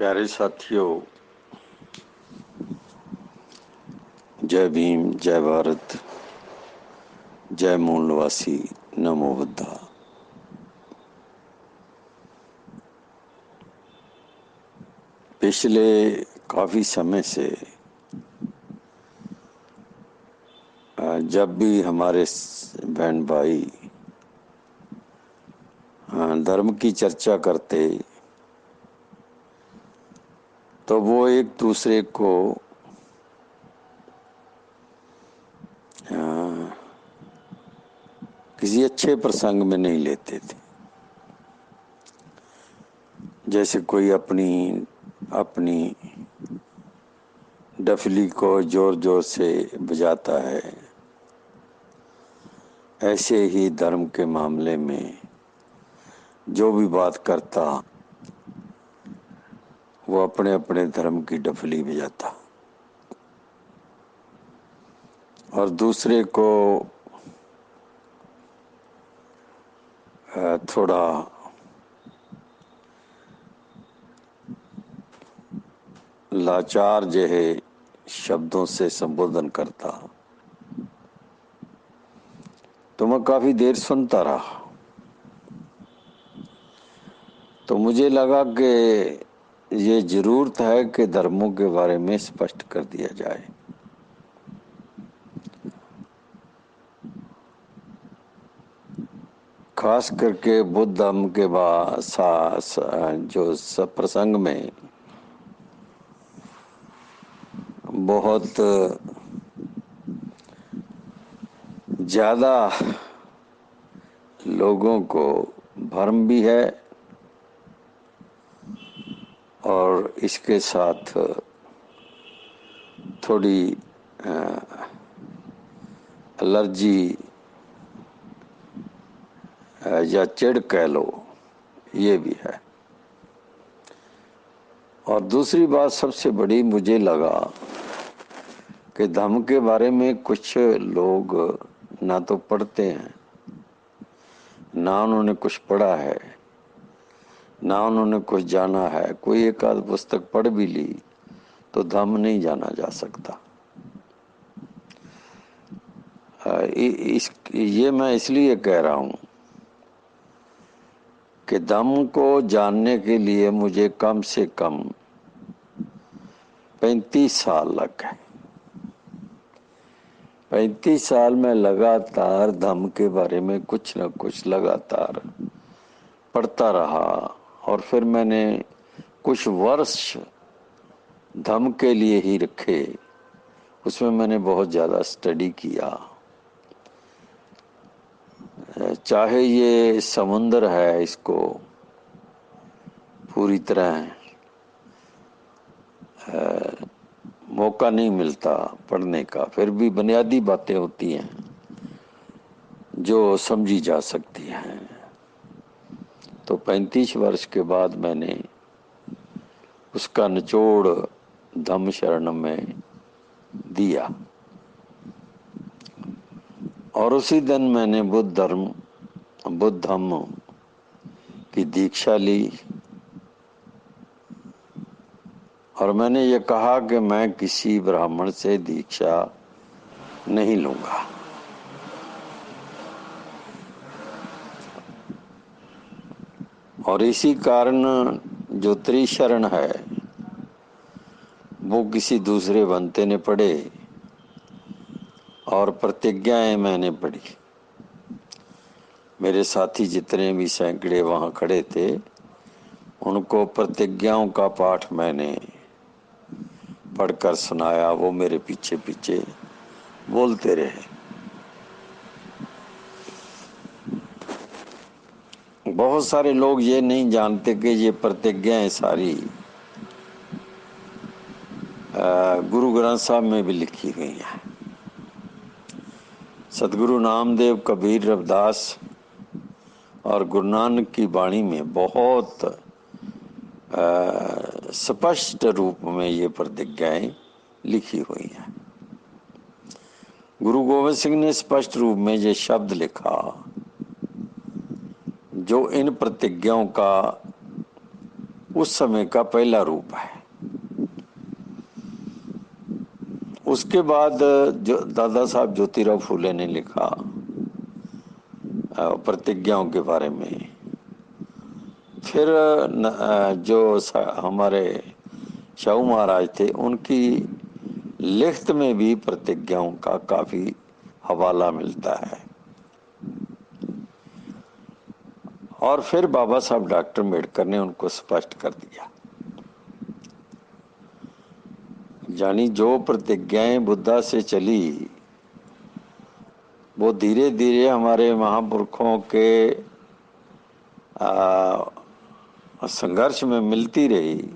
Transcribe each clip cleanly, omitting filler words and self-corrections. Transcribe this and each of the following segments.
प्यारे साथियों, जय भीम, जय भारत, जय मूलवासी, नमो बुद्धा। पिछले काफी समय से जब भी हमारे बहन भाई धर्म की चर्चा करते तो वो एक दूसरे को किसी अच्छे प्रसंग में नहीं लेते थे। जैसे कोई अपनी डफली को जोर जोर से बजाता है, ऐसे ही धर्म के मामले में जो भी बात करता वो अपने अपने धर्म की डफली बजाता और दूसरे को थोड़ा लाचार जहे शब्दों से संबोधन करता। तो मैं काफी देर सुनता रहा। तो मुझे लगा कि ये जरूरत है कि धर्मों के बारे में स्पष्ट कर दिया जाए। खास करके बुद्ध धर्म के बाद जो प्रसंग में बहुत ज्यादा लोगों को भ्रम भी है और इसके साथ थोड़ी एलर्जी या चिढ़ कह लो, ये भी है। और दूसरी बात सबसे बड़ी मुझे लगा कि धर्म के बारे में कुछ लोग ना तो पढ़ते हैं, ना उन्होंने कुछ पढ़ा है, ना उन्होंने कुछ जाना है। कोई एक आध पुस्तक पढ़ भी ली तो धर्म नहीं जाना जा सकता। ये मैं इसलिए कह रहा हूं कि धर्म को जानने के लिए मुझे कम से कम 35 साल लग गए। 35 साल में लगातार धर्म के बारे में कुछ न कुछ लगातार पढ़ता रहा और फिर मैंने कुछ वर्ष धर्म के लिए ही रखे। उसमें मैंने बहुत ज्यादा स्टडी किया। चाहे ये समुंदर है, इसको पूरी तरह मौका नहीं मिलता पढ़ने का, फिर भी बुनियादी बातें होती हैं जो समझी जा सकती हैं। तो 35 वर्ष के बाद मैंने उसका निचोड़ धम्म शरणम में दिया और उसी दिन मैंने बुद्ध धम्म की दीक्षा ली। और मैंने ये कहा कि मैं किसी ब्राह्मण से दीक्षा नहीं लूंगा। और इसी कारण जो त्रिशरण है वो किसी दूसरे बनते ने पढ़े और प्रतिज्ञाएं मैंने पढ़ी। मेरे साथी जितने भी सैकड़े वहां खड़े थे उनको प्रतिज्ञाओं का पाठ मैंने पढ़कर सुनाया। वो मेरे पीछे पीछे बोलते रहे। बहुत सारे लोग ये नहीं जानते कि ये प्रतिज्ञाएं सारी गुरु ग्रंथ साहब में भी लिखी गई हैं। सदगुरु नामदेव, कबीर, रविदास और गुरु नानक की वाणी में बहुत स्पष्ट रूप में ये प्रतिज्ञाएं लिखी हुई हैं। गुरु गोविंद सिंह ने स्पष्ट रूप में ये शब्द लिखा, जो इन प्रतिज्ञाओं का उस समय का पहला रूप है। उसके बाद जो दादा साहब ज्योतिराव फूले ने लिखा प्रतिज्ञाओं के बारे में, फिर जो हमारे शाहू महाराज थे उनकी लिखत में भी प्रतिज्ञाओं का काफी हवाला मिलता है। और फिर बाबा साहब डॉक्टर अम्बेडकर ने उनको स्पष्ट कर दिया, यानी जो प्रतिज्ञाएं बुद्धा से चली वो धीरे धीरे हमारे महापुरुषों के संघर्ष में मिलती रही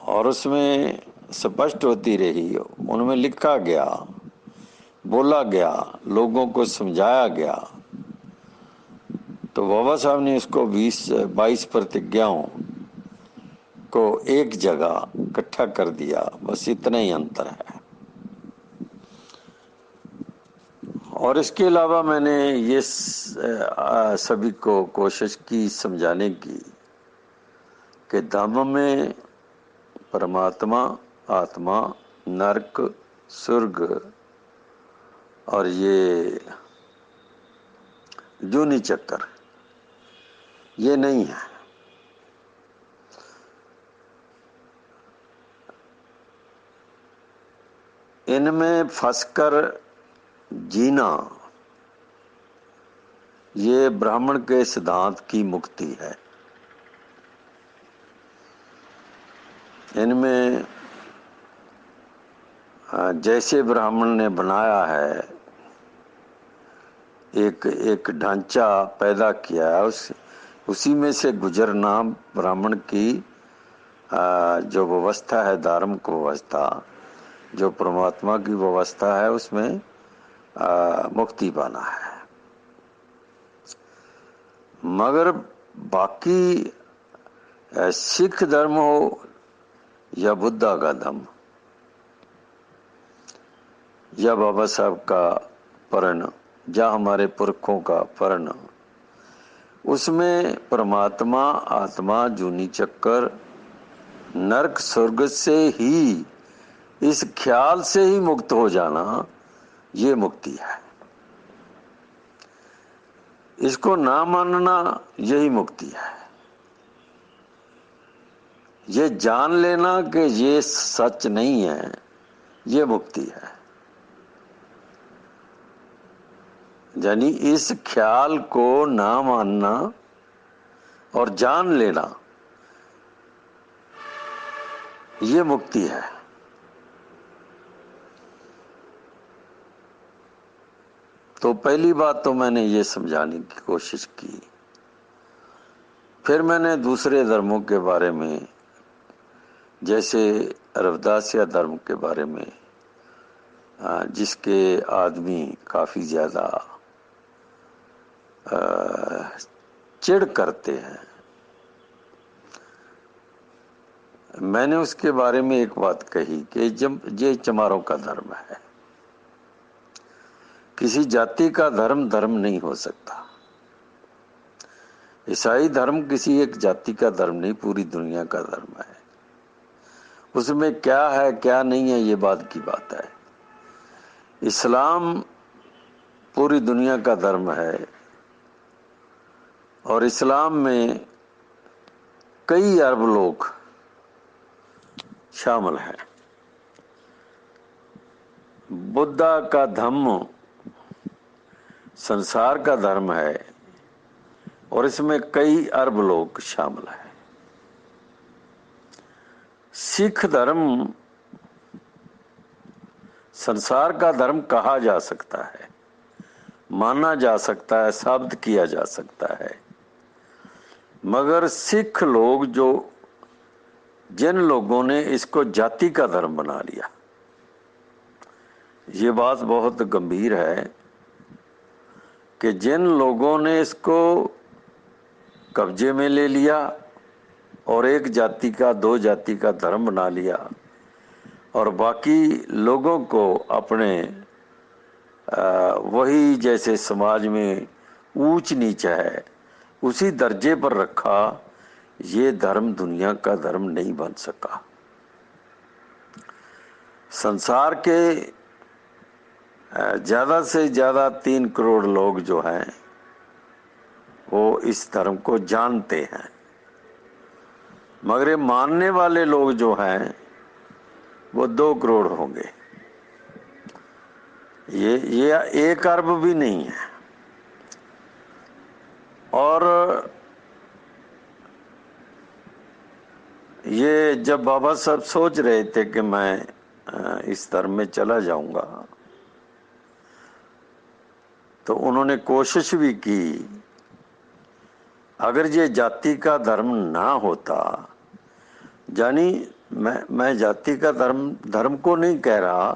और उसमें स्पष्ट होती रही, उनमें लिखा गया, बोला गया, लोगों को समझाया गया। तो बाबा साहब ने इसको 22 प्रतिज्ञाओं को एक जगह इकट्ठा कर दिया, बस इतना ही अंतर है। और इसके अलावा मैंने ये सभी को कोशिश की समझाने की कि धम्म में परमात्मा, आत्मा, नरक, स्वर्ग और ये जूनी चक्कर ये नहीं है। इनमें फंसकर जीना ये ब्राह्मण के सिद्धांत की मुक्ति है। इनमें जैसे ब्राह्मण ने बनाया है, एक ढांचा पैदा किया है, उसी में से गुजरना ब्राह्मण की जो व्यवस्था है, धार्मिक व्यवस्था, जो परमात्मा की व्यवस्था है, उसमें मुक्ति पाना है। मगर बाकी सिख धर्म हो या बुद्धा का धर्म या बाबा साहब का पर्ण या हमारे पुरखों का पर्ण, उसमें परमात्मा, आत्मा, जूनी चक्कर, नरक, स्वर्ग से ही, इस ख्याल से ही मुक्त हो जाना ये मुक्ति है। इसको ना मानना यही मुक्ति है। ये जान लेना कि ये सच नहीं है, ये मुक्ति है। यानी इस ख्याल को ना मानना और जान लेना ये मुक्ति है। तो पहली बात तो मैंने ये समझाने की कोशिश की। फिर मैंने दूसरे धर्मों के बारे में, जैसे रविदासिया धर्म के बारे में, जिसके आदमी काफी ज्यादा चिढ़ करते हैं, मैंने उसके बारे में एक बात कही कि जब ये चमारों का धर्म है, किसी जाति का धर्म धर्म नहीं हो सकता। ईसाई धर्म किसी एक जाति का धर्म नहीं, पूरी दुनिया का धर्म है। उसमें क्या है क्या नहीं है ये बात की बात है। इस्लाम पूरी दुनिया का धर्म है और इस्लाम में कई अरब लोग शामिल हैं। बुद्धा का धम्म संसार का धर्म है और इसमें कई अरब लोग शामिल हैं। सिख धर्म संसार का धर्म कहा जा सकता है, माना जा सकता है, साबित किया जा सकता है, मगर सिख लोग जिन लोगों ने इसको जाति का धर्म बना लिया, ये बात बहुत गंभीर है कि जिन लोगों ने इसको कब्जे में ले लिया और एक जाति का, दो जाति का धर्म बना लिया और बाकी लोगों को अपने वही जैसे समाज में ऊंच नीच है उसी दर्जे पर रखा, ये धर्म दुनिया का धर्म नहीं बन सका। संसार के ज्यादा से ज्यादा 3 करोड़ लोग जो हैं वो इस धर्म को जानते हैं, मगर ये मानने वाले लोग जो हैं वो 2 करोड़ होंगे। ये 1 अरब भी नहीं है। और ये जब बाबा साहब सोच रहे थे कि मैं इस धर्म में चला जाऊंगा, तो उन्होंने कोशिश भी की, अगर ये जाति का धर्म ना होता, यानी मैं जाति का धर्म को नहीं कह रहा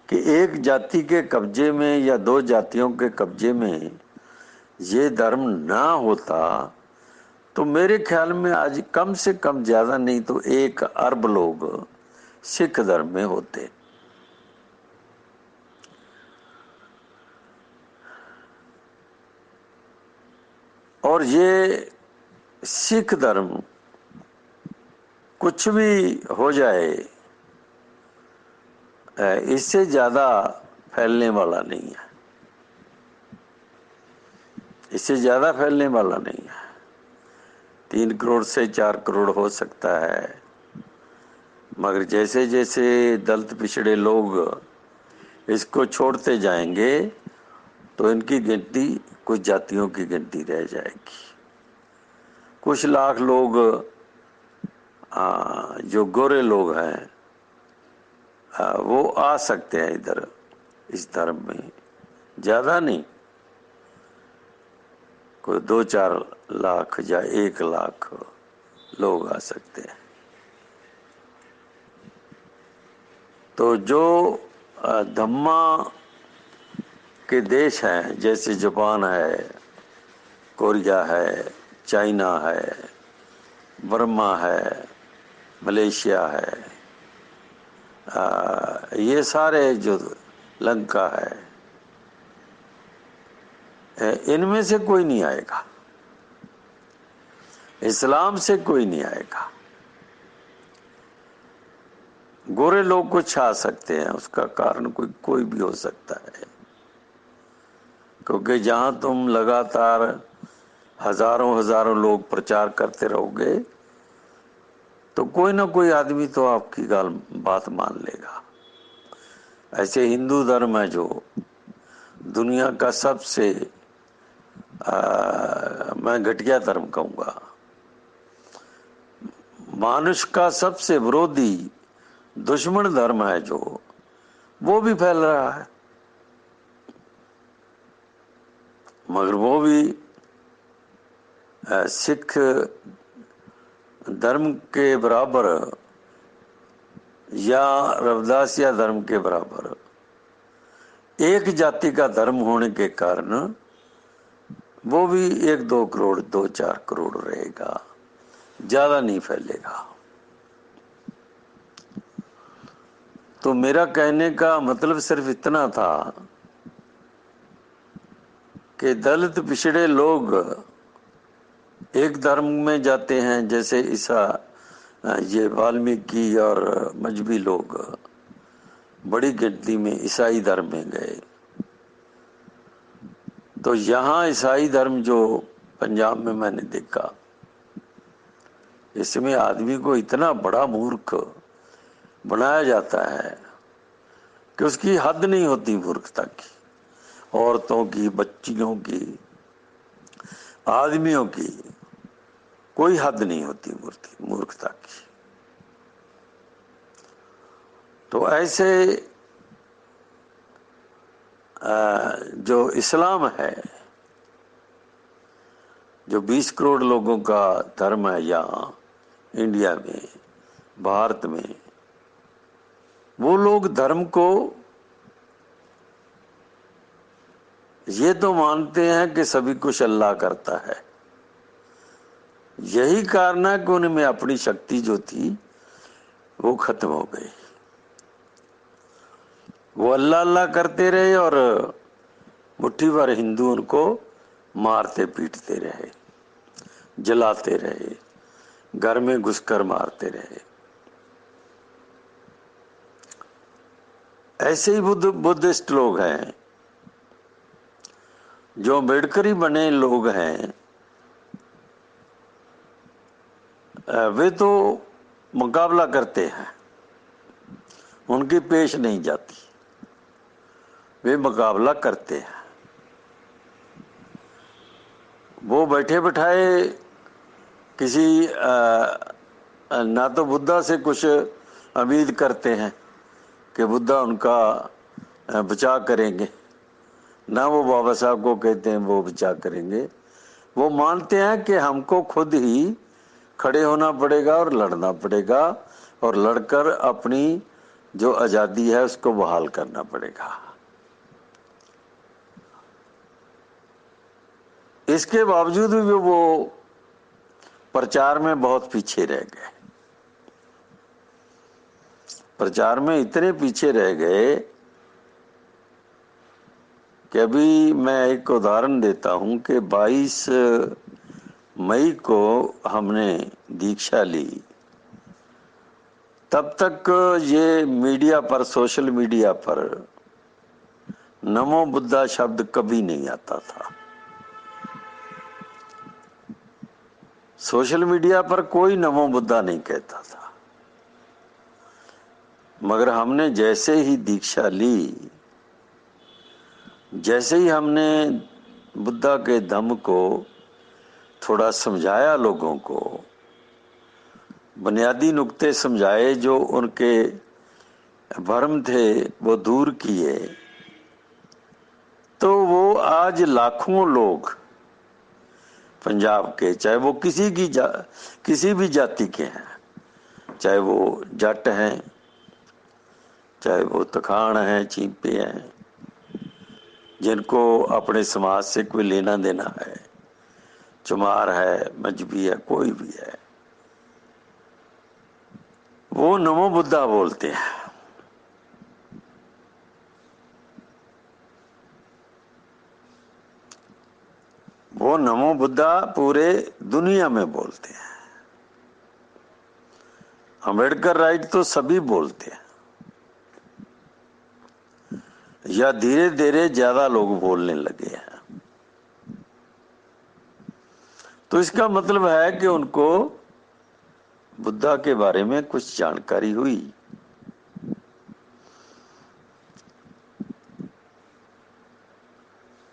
कि एक जाति के कब्जे में या 2 जातियों के कब्जे में ये धर्म ना होता, तो मेरे ख्याल में आज कम से कम, ज्यादा नहीं तो 1 अरब लोग सिख धर्म में होते। और ये सिख धर्म कुछ भी हो जाए, इससे ज्यादा फैलने वाला नहीं है, इससे ज्यादा फैलने वाला नहीं है। 3 करोड़ से 4 करोड़ हो सकता है, मगर जैसे जैसे दलित पिछड़े लोग इसको छोड़ते जाएंगे तो इनकी गिनती कुछ जातियों की गिनती रह जाएगी। कुछ लाख लोग जो गोरे लोग हैं वो आ सकते हैं इधर इस धर्म में, ज्यादा नहीं, कोई 2-4 लाख या 1 लाख लोग आ सकते हैं। तो जो धम्मा के देश हैं, जैसे जापान है, कोरिया है, चाइना है, बर्मा है, मलेशिया है, ये सारे जो लंका है, इनमें से कोई नहीं आएगा, इस्लाम से कोई नहीं आएगा। गोरे लोग कुछ आ सकते हैं, उसका कारण कोई भी हो सकता है, क्योंकि जहां तुम लगातार हजारों लोग प्रचार करते रहोगे तो कोई ना कोई आदमी तो आपकी बात मान लेगा। ऐसे हिंदू धर्म है जो दुनिया का सबसे मैं घटिया धर्म कहूंगा, मानुष का सबसे विरोधी दुश्मन धर्म है, जो वो भी फैल रहा है, मगर वो भी सिख धर्म के बराबर या रविदासिया धर्म के बराबर एक जाति का धर्म होने के कारण वो भी 1-2 करोड़ 2-4 करोड़ रहेगा, ज्यादा नहीं फैलेगा। तो मेरा कहने का मतलब सिर्फ इतना था कि दलित पिछड़े लोग एक धर्म में जाते हैं, जैसे ये वाल्मीकि और मजहबी लोग बड़ी गिनती में ईसाई धर्म में गए। तो यहाँ ईसाई धर्म जो पंजाब में मैंने देखा, इसमें आदमी को इतना बड़ा मूर्ख बनाया जाता है कि उसकी हद नहीं होती मूर्खता की, औरतों की, बच्चियों की, आदमियों की कोई हद नहीं होती मूर्खता की। तो ऐसे जो इस्लाम है, जो 20 करोड़ लोगों का धर्म है यहाँ इंडिया में, भारत में, वो लोग धर्म को ये तो मानते हैं कि सभी कुछ अल्लाह करता है। यही कारण है कि उनमें अपनी शक्ति जो थी वो खत्म हो गई। वो अल्लाह अल्लाह करते रहे और मुट्ठी भर हिंदू उनको मारते पीटते रहे, जलाते रहे, घर में घुसकर मारते रहे। ऐसे ही बुद्धिस्ट लोग हैं, जो अम्बेडकरी बने लोग हैं, वे तो मुकाबला करते हैं, उनकी पेश नहीं जाती, वे मुकाबला करते हैं। वो बैठे बिठाए किसी ना तो बुद्धा से कुछ उम्मीद करते हैं कि बुद्धा उनका बचाव करेंगे, ना वो बाबा साहब को कहते हैं वो बचाव करेंगे। वो मानते हैं कि हमको खुद ही खड़े होना पड़ेगा और लड़ना पड़ेगा, और लड़कर अपनी जो आज़ादी है उसको बहाल करना पड़ेगा। इसके बावजूद भी वो प्रचार में बहुत पीछे रह गए। प्रचार में इतने पीछे रह गए कि अभी मैं एक उदाहरण देता हूं कि 22 मई को हमने दीक्षा ली, तब तक ये मीडिया पर, सोशल मीडिया पर नमो बुद्धा शब्द कभी नहीं आता था। सोशल मीडिया पर कोई नमो बुद्धा नहीं कहता था। मगर हमने जैसे ही दीक्षा ली, जैसे ही हमने बुद्धा के धम्म को थोड़ा समझाया, लोगों को बुनियादी नुक्ते समझाए, जो उनके भ्रम थे वो दूर किए, तो वो आज लाखों लोग पंजाब के, चाहे वो किसी भी जाति के हैं, चाहे वो जट हैं, चाहे वो तखान हैं, चीपे हैं, जिनको अपने समाज से कोई लेना देना है, चमार है, मजबी है, कोई भी है, वो नमो बुद्धा बोलते हैं। वो नमो बुद्धा पूरे दुनिया में बोलते हैं। अम्बेडकर राइट तो सभी बोलते हैं, या धीरे धीरे ज्यादा लोग बोलने लगे हैं। तो इसका मतलब है कि उनको बुद्धा के बारे में कुछ जानकारी हुई।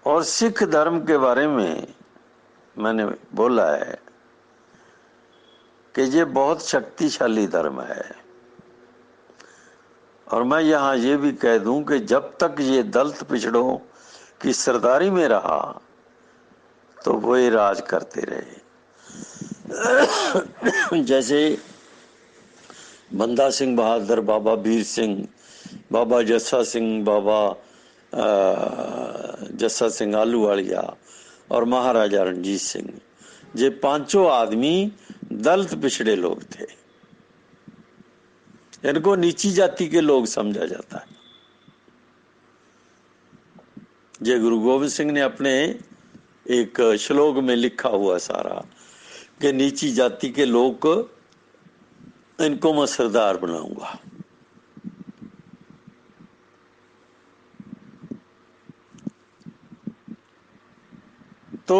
और सिख धर्म के बारे में मैंने बोला है कि ये बहुत शक्तिशाली धर्म है, और मैं यहां ये भी कह दूं कि जब तक ये दलित पिछड़ों की सरदारी में रहा तो वो ही राज करते रहे। जैसे बंदा सिंह बहादुर, बाबा वीर सिंह, बाबा जस्सा सिंह, बाबा जस्सा सिंह आलूवालिया और महाराजा रणजीत सिंह, ये पांचों आदमी दलित पिछड़े लोग थे। इनको नीची जाति के लोग समझा जाता है। ये गुरु गोविंद सिंह ने अपने एक श्लोक में लिखा हुआ सारा कि नीची जाति के लोग को, इनको मैं सरदार बनाऊंगा। तो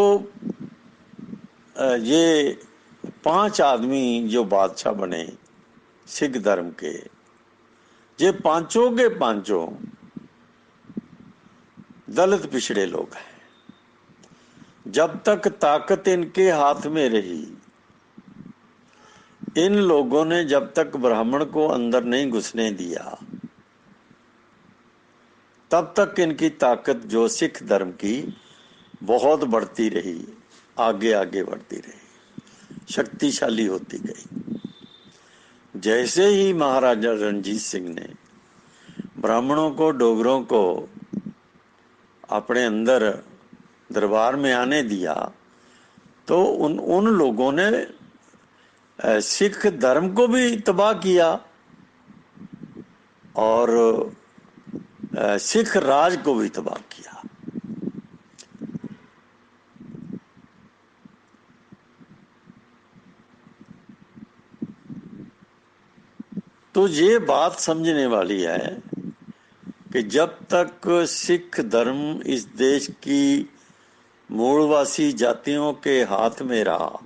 ये 5 आदमी जो बादशाह बने सिख धर्म के, ये पांचों के पांचों दलित पिछड़े लोग हैं। जब तक ताकत इनके हाथ में रही, इन लोगों ने जब तक ब्राह्मण को अंदर नहीं घुसने दिया, तब तक इनकी ताकत जो सिख धर्म की बहुत बढ़ती रही, आगे आगे बढ़ती रही, शक्तिशाली होती गई। जैसे ही महाराजा रणजीत सिंह ने ब्राह्मणों को, डोगरों को अपने अंदर दरबार में आने दिया, तो उन लोगों ने सिख धर्म को भी तबाह किया और सिख राज को भी तबाह किया। तो ये बात समझने वाली है कि जब तक सिख धर्म इस देश की मूलवासी जातियों के हाथ में रहा,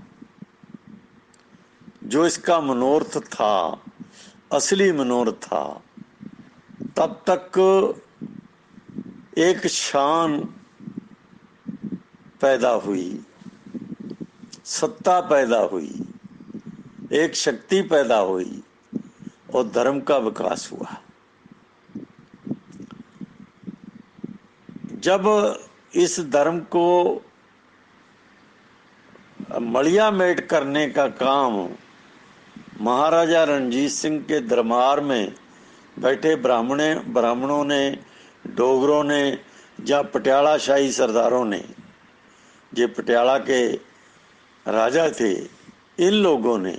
जो इसका मनोरथ था, असली मनोरथ था, तब तक एक शान पैदा हुई, सत्ता पैदा हुई, एक शक्ति पैदा हुई और धर्म का विकास हुआ। जब इस धर्म को मड़ियामेट करने का काम महाराजा रणजीत सिंह के दरबार में बैठे ब्राह्मणों ने, डोगरों ने या पटियाला शाही सरदारों ने, ये पटियाला के राजा थे, इन लोगों ने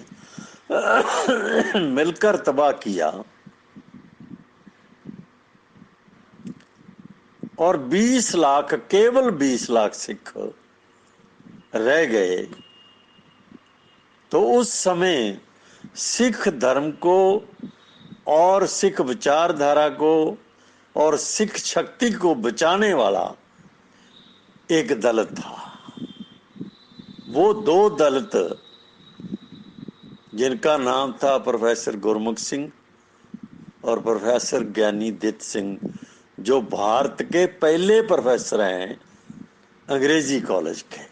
मिलकर तबाह किया और 20 लाख, केवल 20 लाख सिख रह गए। तो उस समय सिख धर्म को और सिख विचारधारा को और सिख शक्ति को बचाने वाला एक दलित था। वो दो दलित, जिनका नाम था प्रोफेसर गुरमुख सिंह और प्रोफेसर ज्ञानी दित्य सिंह, जो भारत के पहले प्रोफेसर हैं अंग्रेजी कॉलेज के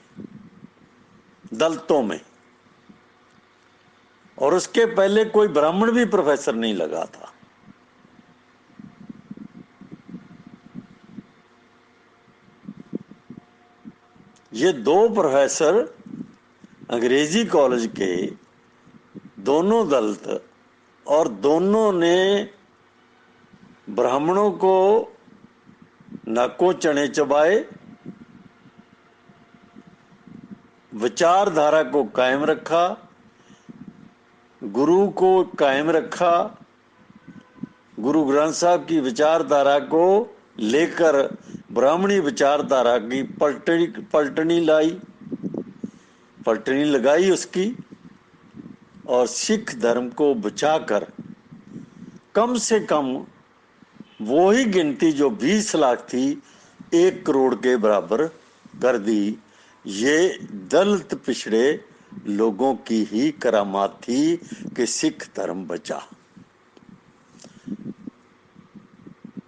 दलितों में, और उसके पहले कोई ब्राह्मण भी प्रोफेसर नहीं लगा था। ये दो प्रोफेसर अंग्रेजी कॉलेज के, दोनों दलित, और दोनों ने ब्राह्मणों को नाकों चने चबाए, विचारधारा को कायम रखा, गुरु को कायम रखा, गुरु ग्रंथ साहब की विचारधारा को लेकर ब्राह्मणी विचारधारा की पलटनी लगाई उसकी, और सिख धर्म को बचाकर कम से कम वो ही गिनती जो 20 लाख थी 1 करोड़ के बराबर कर दी। ये दलित पिछड़े लोगों की ही करामात थी कि सिख धर्म बचा।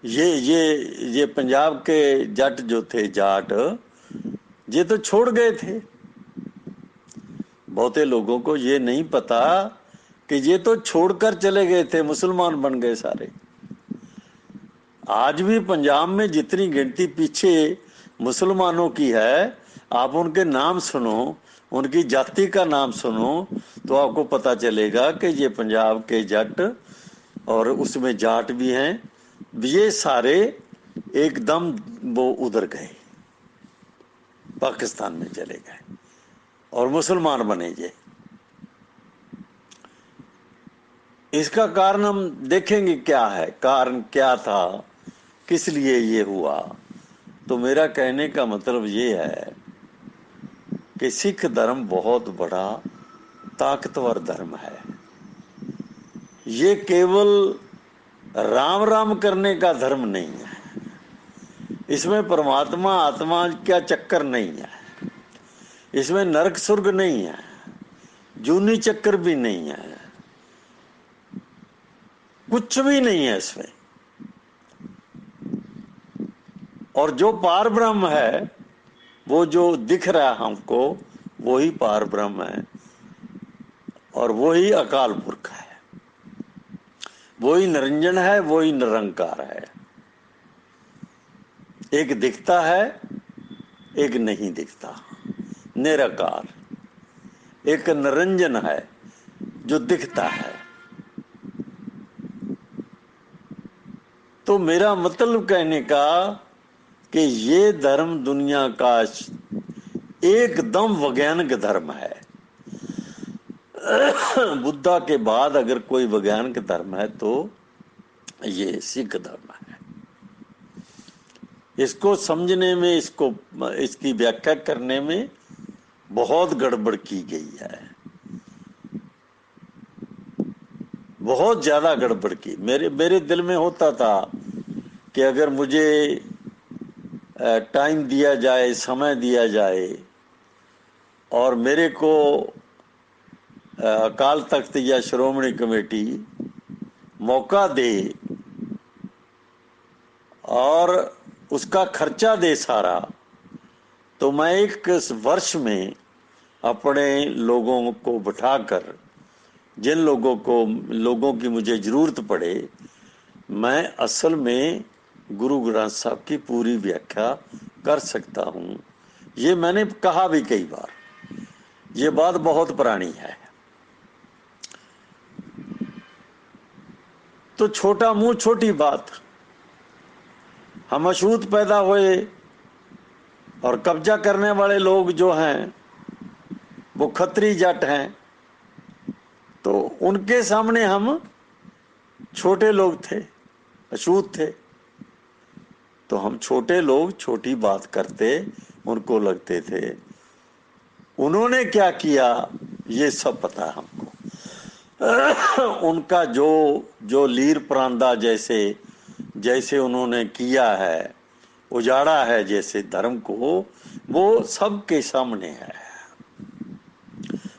ये पंजाब के जट जो थे, जाट, ये तो छोड़ गए थे। बहुते लोगों को ये नहीं पता कि ये तो छोड़कर चले गए थे, मुसलमान बन गए सारे। आज भी पंजाब में जितनी गिनती पीछे मुसलमानों की है, आप उनके नाम सुनो, उनकी जाति का नाम सुनो, तो आपको पता चलेगा कि ये पंजाब के जट, और उसमें जाट भी हैं, ये सारे एकदम वो उधर गए, पाकिस्तान में चले गए और मुसलमान बने ये। इसका कारण हम देखेंगे क्या है, कारण क्या था, किस लिए ये हुआ। तो मेरा कहने का मतलब ये है कि सिख धर्म बहुत बड़ा ताकतवर धर्म है। ये केवल राम राम करने का धर्म नहीं है, इसमें परमात्मा आत्मा का चक्कर नहीं है, इसमें नरक स्वर्ग नहीं है, जूनी चक्कर भी नहीं है, कुछ भी नहीं है इसमें। और जो पार ब्रह्म है, वो जो दिख रहा है हमको, वही पार ब्रह्म है और वही अकाल पुरख है, वही निरंजन है, वही निरंकार है। एक दिखता है, एक नहीं दिखता, निराकार। एक निरंजन है जो दिखता है। तो मेरा मतलब कहने का कि ये धर्म दुनिया का एकदम वैज्ञानिक धर्म है। बुद्धा के बाद अगर कोई वैज्ञानिक धर्म है तो ये सिख धर्म है। इसको समझने में, इसकी व्याख्या करने में बहुत गड़बड़ की गई है। बहुत ज्यादा गड़बड़ की। मेरे मेरे दिल में होता था कि अगर मुझे टाइम दिया जाए, समय दिया जाए और मेरे को अकाल तख्त या श्रोमणी कमेटी मौका दे और उसका खर्चा दे सारा, तो मैं एक वर्ष में अपने लोगों को बिठाकर, जिन लोगों की मुझे जरूरत पड़े, मैं असल में गुरु ग्रंथ साहब की पूरी व्याख्या कर सकता हूं। ये मैंने कहा भी कई बार, ये बात बहुत पुरानी है। तो छोटा मुंह छोटी बात, हम अछूत पैदा हुए और कब्जा करने वाले लोग जो हैं वो खत्री जट हैं, तो उनके सामने हम छोटे लोग थे, अछूत थे। तो हम छोटे लोग छोटी बात करते, उनको लगते थे। उन्होंने क्या किया ये सब पता है हमको। उनका जो जो लीर प्रांदा जैसे जैसे उन्होंने किया है, उजाड़ा है जैसे धर्म को, वो सबके सामने है।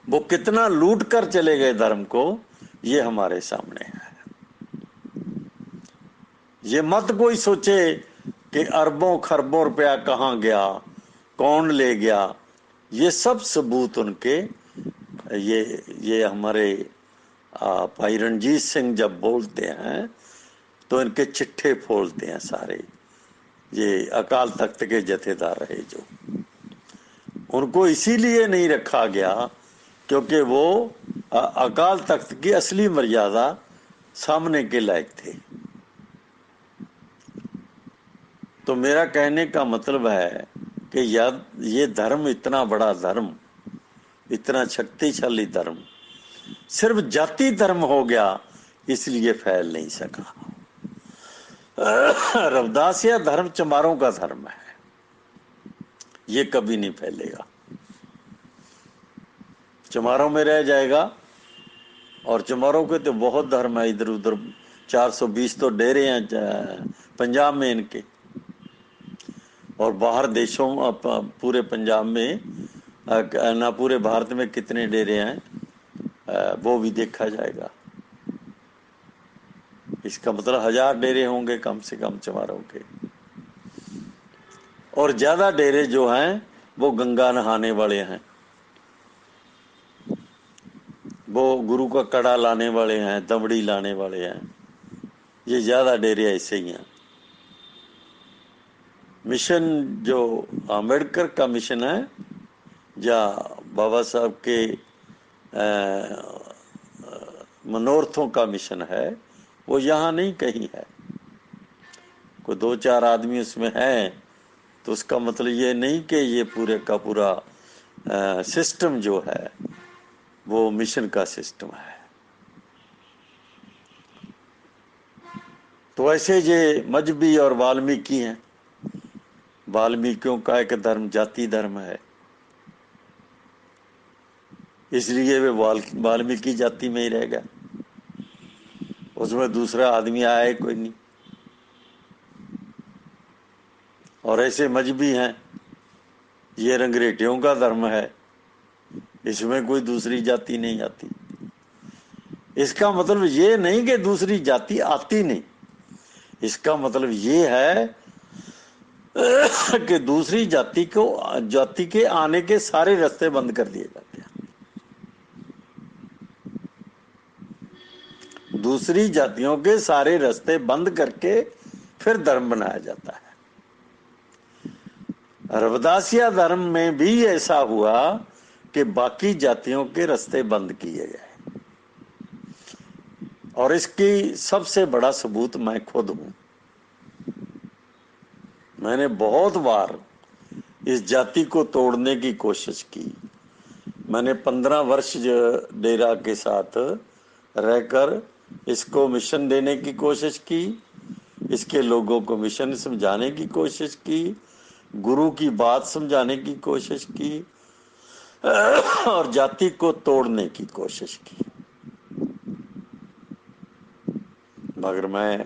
वो कितना लूट कर चले गए धर्म को, ये हमारे सामने है। ये मत कोई सोचे कि अरबों खरबों रुपया कहाँ गया, कौन ले गया। ये सब सबूत उनके, ये हमारे भाई रणजीत सिंह जब बोलते हैं तो इनके चिट्ठे फोड़ते हैं सारे। ये अकाल तख्त के जथेदार रहे जो, उनको इसीलिए नहीं रखा गया क्योंकि वो अकाल तख्त की असली मर्यादा सामने के लायक थे। तो मेरा कहने का मतलब है कि ये धर्म, इतना बड़ा धर्म, इतना शक्तिशाली धर्म, सिर्फ जाति धर्म हो गया, इसलिए फैल नहीं सका। रविदासिया धर्म चमारों का धर्म है, ये कभी नहीं फैलेगा, चमारों में रह जाएगा। और चमारों के तो बहुत धर्म है, इधर उधर 420 तो डेरे हैं पंजाब में इनके, और बाहर देशों पूरे पंजाब में ना पूरे भारत में कितने डेरे हैं वो भी देखा जाएगा। इसका मतलब 1000 डेरे होंगे कम से कम चमारों के, और ज्यादा डेरे जो हैं वो गंगा नहाने वाले हैं, वो गुरु का कड़ा लाने वाले हैं, दमड़ी लाने वाले हैं। ये ज्यादा डेरे ऐसे ही हैं। मिशन जो आम्बेडकर का मिशन है या बाबा साहब के मनोरथों का मिशन है, वो यहाँ नहीं कहीं है। कोई 2-4 आदमी उसमें हैं तो उसका मतलब ये नहीं कि ये पूरे का पूरा सिस्टम जो है वो मिशन का सिस्टम है। तो ऐसे ये मजहबी और वाल्मीकि हैं। वाल्मीकियों का एक धर्म जाति धर्म है, इसलिए वे वाल्मीकि जाति में ही रह गया, उसमें दूसरा आदमी आया है कोई नहीं। और ऐसे मजहबी हैं, ये रंगरेटियों का धर्म है, इसमें कोई दूसरी जाति नहीं आती। इसका मतलब ये नहीं कि दूसरी जाति आती नहीं, इसका मतलब ये है कि दूसरी जाति के आने के सारे रास्ते बंद कर दिए जाते हैं। दूसरी जातियों के सारे रास्ते बंद करके फिर धर्म बनाया जाता है। रविदासिया धर्म में भी ऐसा हुआ कि बाकी जातियों के रास्ते बंद किए गए, और इसकी सबसे बड़ा सबूत मैं खुद हूं। मैंने बहुत बार इस जाति को तोड़ने की कोशिश की। मैंने 15 वर्ष डेरा के साथ रहकर इसको मिशन देने की कोशिश की, इसके लोगों को मिशन समझाने की कोशिश की, गुरु की बात समझाने की कोशिश की, और जाति को तोड़ने की कोशिश की। मगर मैं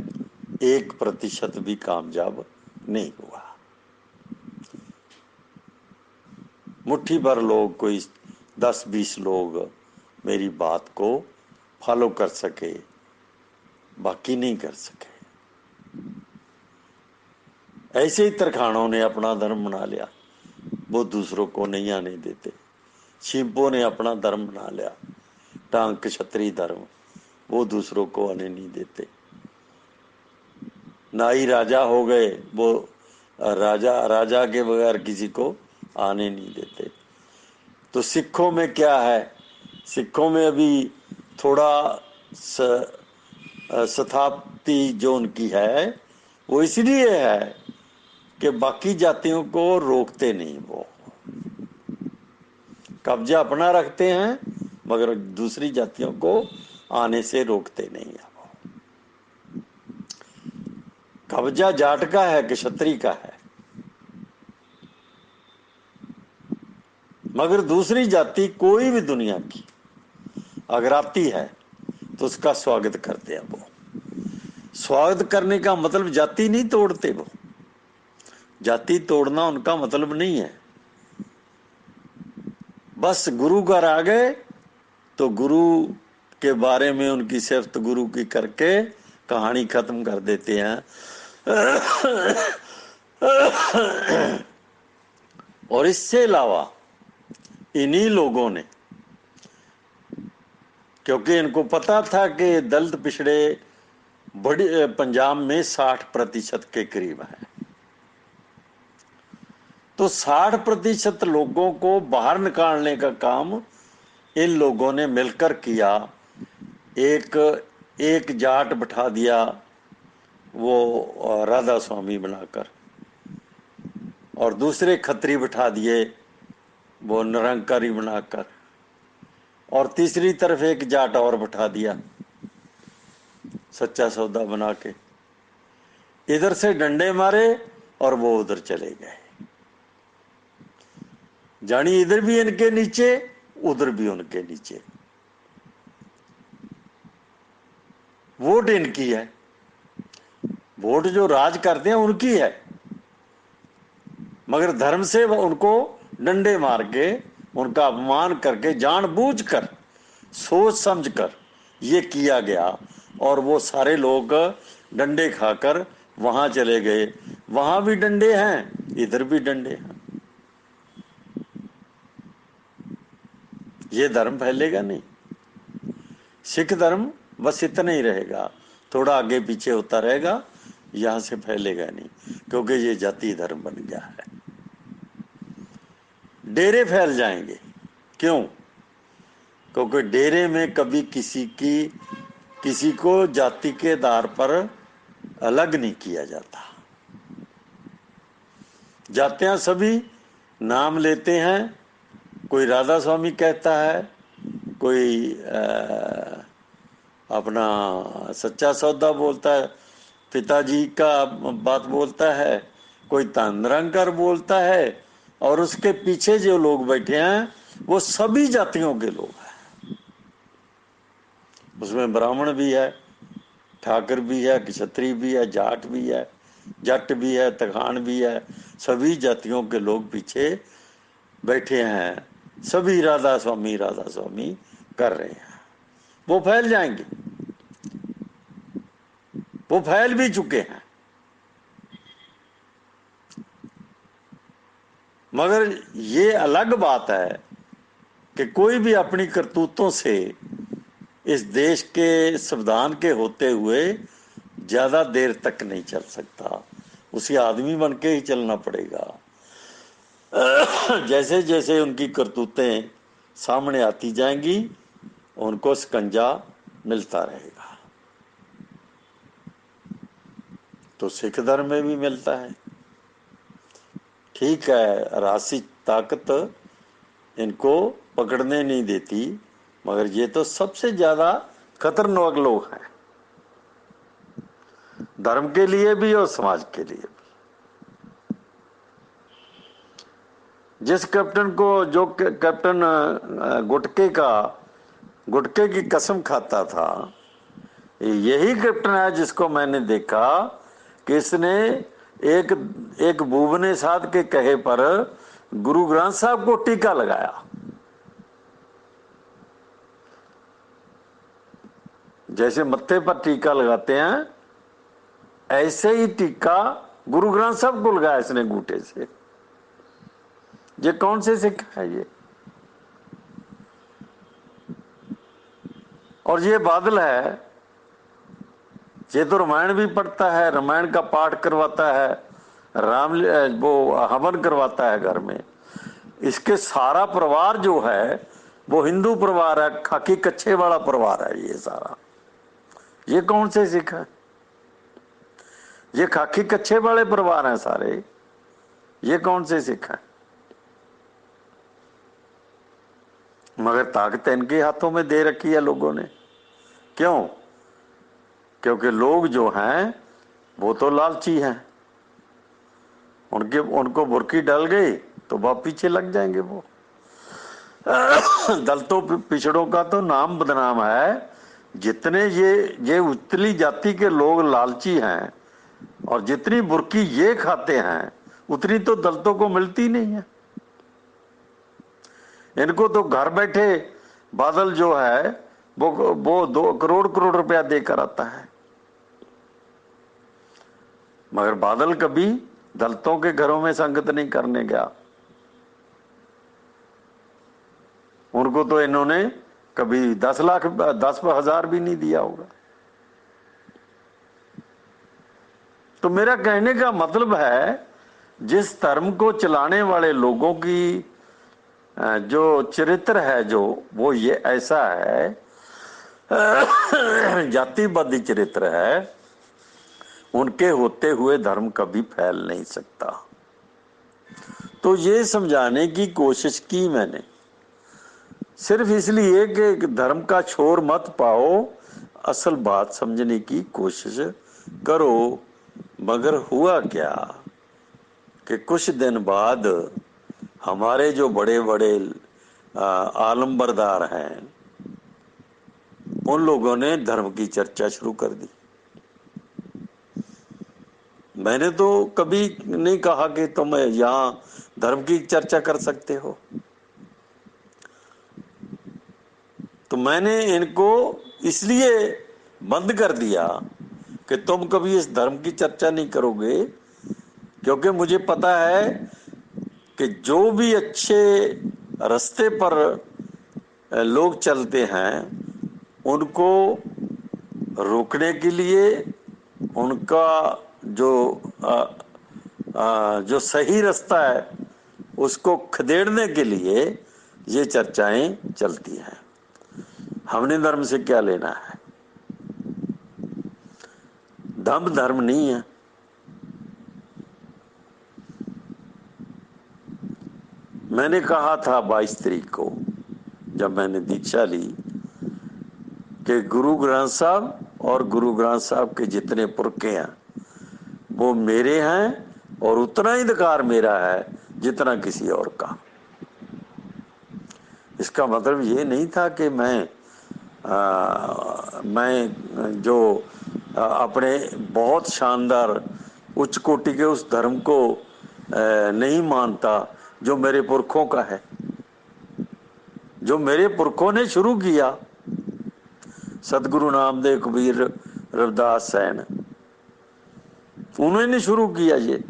1% भी कामयाब नहीं हुआ। मुट्ठी भर लोग, कोई 10-20 लोग मेरी बात को फॉलो कर सके, बाकी नहीं कर सके। ऐसे ही तरखानों ने अपना धर्म बना लिया, वो दूसरों को नहीं आने देते। शिंपो ने अपना धर्म बना लिया, टांग क्षत्रिय धर्म, वो दूसरों को आने नहीं देते। नाई राजा हो गए, वो राजा के बगैर किसी को आने नहीं देते। तो सिखों में क्या है, सिखों में अभी थोड़ा स्थापति जो उनकी है वो इसलिए है कि बाकी जातियों को रोकते नहीं, वो कब्जा अपना रखते हैं मगर दूसरी जातियों को आने से रोकते नहीं है। कब्जा जाट का है कि क्षत्रिय का है, मगर दूसरी जाति कोई भी दुनिया की अगर आती है तो उसका स्वागत करते हैं। वो स्वागत करने का मतलब जाति नहीं तोड़ते, वो जाति तोड़ना उनका मतलब नहीं है। बस गुरु घर आ गए तो गुरु के बारे में उनकी सिफत गुरु की करके कहानी खत्म कर देते हैं। और इससे अलावा इन्हीं लोगों ने, क्योंकि इनको पता था कि दलित पिछड़े बड़ी पंजाब में 60% के करीब है, तो 60% लोगों को बाहर निकालने का काम इन लोगों ने मिलकर किया। एक जाट बैठा दिया वो राधा स्वामी बनाकर, और दूसरे खत्री बैठा दिए वो निरंकारी बनाकर, और तीसरी तरफ एक जाट और बैठा दिया सच्चा सौदा बना के। इधर से डंडे मारे और वो उधर चले गए, जानी इधर भी इनके नीचे उधर भी उनके नीचे। वोट इनकी है, वोट जो राज करते हैं उनकी है, मगर धर्म से उनको डंडे मार के उनका अपमान करके जानबूझकर सोच समझकर ये किया गया। और वो सारे लोग डंडे खाकर वहां चले गए, वहां भी डंडे हैं इधर भी डंडे हैं। ये धर्म फैलेगा नहीं। सिख धर्म बस इतना ही रहेगा, थोड़ा आगे पीछे होता रहेगा, यहां से फैलेगा नहीं, क्योंकि ये जाति धर्म बन गया है। डेरे फैल जाएंगे, क्यों? क्योंकि डेरे में कभी किसी को जाति के आधार पर अलग नहीं किया जाता। जातियां सभी नाम लेते हैं, कोई राधा स्वामी कहता है, कोई अपना सच्चा सौदा बोलता है, पिताजी का बात बोलता है, कोई तांद्रंकर बोलता है, और उसके पीछे जो लोग बैठे हैं वो सभी जातियों के लोग हैं। उसमें ब्राह्मण भी है, ठाकर भी है, क्षत्रिय भी है, जाट भी है, जट भी है, तखान भी है, सभी जातियों के लोग पीछे बैठे हैं, सभी राधा स्वामी कर रहे हैं। वो फैल जाएंगे, वो फैल भी चुके हैं। मगर ये अलग बात है कि कोई भी अपनी करतूतों से इस देश के संविधान के होते हुए ज्यादा देर तक नहीं चल सकता, उसी आदमी बन के ही चलना पड़ेगा। जैसे जैसे उनकी करतूतें सामने आती जाएंगी उनको शिकंजा मिलता रहेगा। तो सिख धर्म में भी मिलता है, ठीक है, राशि ताकत इनको पकड़ने नहीं देती, मगर ये तो सबसे ज्यादा खतरनाक लोग हैं, धर्म के लिए भी और समाज के लिए भी। जिस कैप्टन को, जो कैप्टन गुटके की कसम खाता था, यही कैप्टन है जिसको मैंने देखा कि इसने एक एक बूबने साध के कहे पर गुरु ग्रंथ साहब को टीका लगाया। जैसे मत्थे पर टीका लगाते हैं ऐसे ही टीका गुरु ग्रंथ साहब को लगाया इसने अंगूठे से। ये कौन से सिख है ये? और ये बादल है, ये तो रामायण भी पढ़ता है, रामायण का पाठ करवाता है, राम वो हवन करवाता है घर में। इसके सारा परिवार जो है वो हिंदू परिवार है, खाकी कच्छे वाला परिवार है ये सारा। ये कौन से सिख है? ये खाकी कच्छे वाले परिवार हैं सारे। ये कौन से सिख है? मगर ताकत इनके हाथों में दे रखी है लोगों ने। क्यों? क्योंकि लोग जो हैं वो तो लालची हैं। उनको बुरकी डल गई तो वह पीछे लग जाएंगे वो। दलितों पिछड़ों का तो नाम बदनाम है। जितने ये उतली जाति के लोग लालची हैं और जितनी बुरकी ये खाते हैं उतनी तो दलितों को मिलती नहीं है। इनको तो घर बैठे बादल जो है वो 2 करोड़ रुपया देकर आता है। मगर बादल कभी दलितों के घरों में संगत नहीं करने गया। उनको तो इन्होंने कभी 10 लाख 10,000 भी नहीं दिया होगा। तो मेरा कहने का मतलब है जिस धर्म को चलाने वाले लोगों की जो चरित्र है जो वो ये ऐसा है, जातिवादी चरित्र है, उनके होते हुए धर्म कभी फैल नहीं सकता। तो ये समझाने की कोशिश की मैंने, सिर्फ इसलिए कि धर्म का छोर मत पाओ, असल बात समझने की कोशिश करो। मगर हुआ क्या कि कुछ दिन बाद हमारे जो बड़े बड़े आलमबरदार हैं उन लोगों ने धर्म की चर्चा शुरू कर दी। मैंने तो कभी नहीं कहा कि तुम यहां धर्म की चर्चा कर सकते हो। तो मैंने इनको इसलिए बंद कर दिया कि तुम कभी इस धर्म की चर्चा नहीं करोगे, क्योंकि मुझे पता है कि जो भी अच्छे रास्ते पर लोग चलते हैं उनको रोकने के लिए, उनका जो सही रास्ता है उसको खदेड़ने के लिए ये चर्चाएं चलती हैं। हमने धर्म से क्या लेना है? धर्म नहीं है। मैंने कहा था 22 तारीख को जब मैंने दीक्षा ली कि गुरु ग्रंथ साहब और गुरु ग्रंथ साहब के जितने पुरखे हैं वो मेरे हैं और उतना ही अधिकार मेरा है जितना किसी और का। इसका मतलब ये नहीं था कि मैं जो अपने बहुत शानदार उच्च कोटि के उस धर्म को नहीं मानता जो मेरे पुरखों का है, जो मेरे पुरखों ने शुरू किया। सतगुरु नामदेव, कबीर, रविदास, सैन, उन्होंने शुरू किया ये।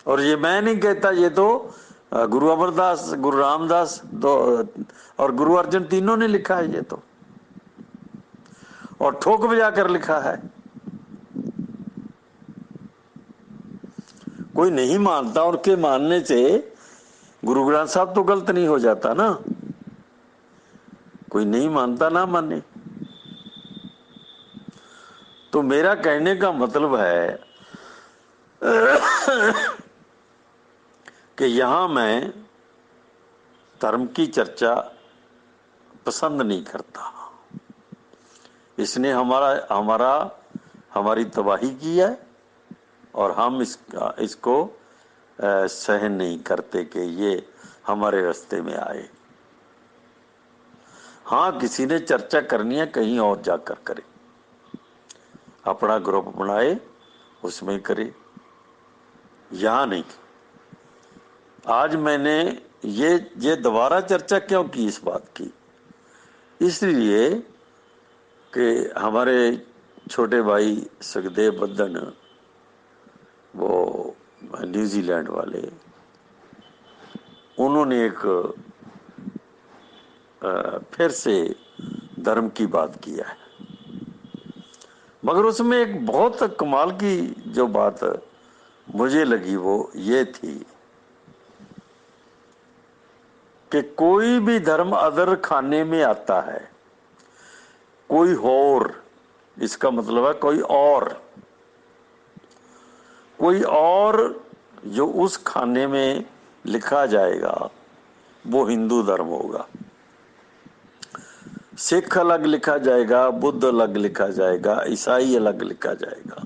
और ये मैं नहीं कहता, ये तो गुरु अमरदास, गुरु रामदास और गुरु अर्जन तीनों ने लिखा है ये तो, और ठोक बजा कर लिखा है। कोई नहीं मानता, उनके मानने से गुरु ग्रंथ साहब तो गलत नहीं हो जाता ना। कोई नहीं मानता ना माने। तो मेरा कहने का मतलब है कि यहां मैं धर्म की चर्चा पसंद नहीं करता। इसने हमारी तबाही की है और हम इसको सहन नहीं करते कि ये हमारे रास्ते में आए। हाँ, किसी ने चर्चा करनी है कहीं और जाकर करे, अपना ग्रुप बनाए उसमें करे, यहां नहीं। आज मैंने ये दोबारा चर्चा क्यों की इस बात की, इसलिए कि हमारे छोटे भाई सुखदेव बद्दन, वो न्यूजीलैंड वाले, उन्होंने एक फिर से धर्म की बात किया है, मगर उसमें एक बहुत कमाल की जो बात मुझे लगी वो ये थी कि कोई भी धर्म अदर खाने में आता है, कोई और, इसका मतलब है कोई और जो उस खाने में लिखा जाएगा वो हिंदू धर्म होगा। सिख अलग लिखा जाएगा, बुद्ध अलग लिखा जाएगा, ईसाई अलग लिखा जाएगा,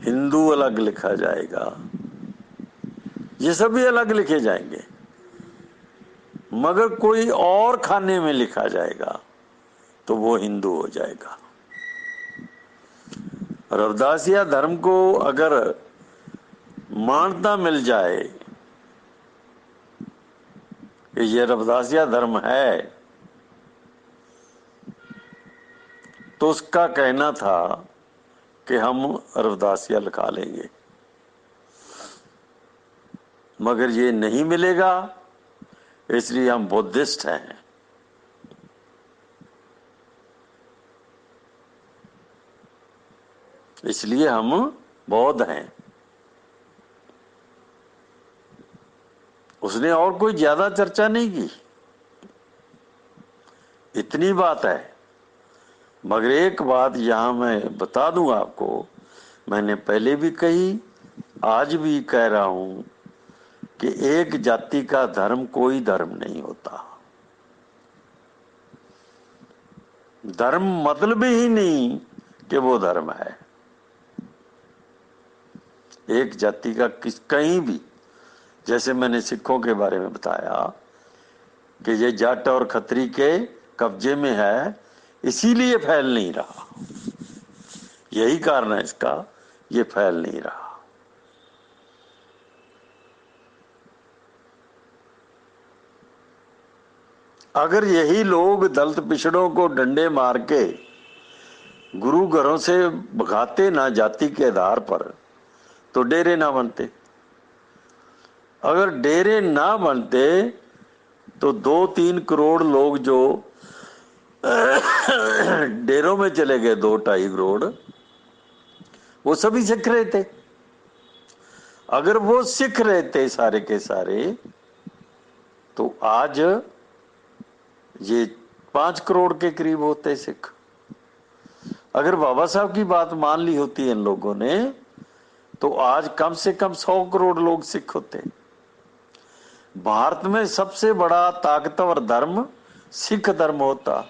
हिंदू अलग लिखा जाएगा, ये सभी अलग लिखे जाएंगे, मगर कोई और खाने में लिखा जाएगा तो वो हिंदू हो जाएगा। रविदासिया धर्म को अगर मान्यता मिल जाए कि ये रविदासिया धर्म है, तो उसका कहना था कि हम रविदासिया लिखा लेंगे, मगर ये नहीं मिलेगा, इसलिए हम बुद्धिस्ट हैं। इसलिए हम बौद्ध हैं। उसने और कोई ज्यादा चर्चा नहीं की, इतनी बात है। मगर एक बात यहां मैं बता दूं आपको, मैंने पहले भी कही, आज भी कह रहा हूं कि एक जाति का धर्म कोई धर्म नहीं होता। धर्म मतलब ही नहीं कि वो धर्म है। एक जाति का कहीं भी, जैसे मैंने सिखों के बारे में बताया कि ये जाट और खत्री के कब्जे में है, इसीलिए फैल नहीं रहा, यही कारण है इसका, ये फैल नहीं रहा। अगर यही लोग दलित पिछड़ों को डंडे मार के गुरु घरों से भगाते ना जाति के आधार पर, तो डेरे ना बनते। अगर डेरे ना बनते तो 2-3 करोड़ लोग जो डेरों में चले गए, 2-2.5 करोड़, वो सभी सिख रहे थे। अगर वो सिख रहे थे सारे के सारे, तो आज ये 5 करोड़ के करीब होते सिख। अगर बाबा साहब की बात मान ली होती इन लोगों ने, तो आज कम से कम 100 करोड़ लोग सिख होते। भारत में सबसे बड़ा ताकतवर धर्म सिख धर्म होता।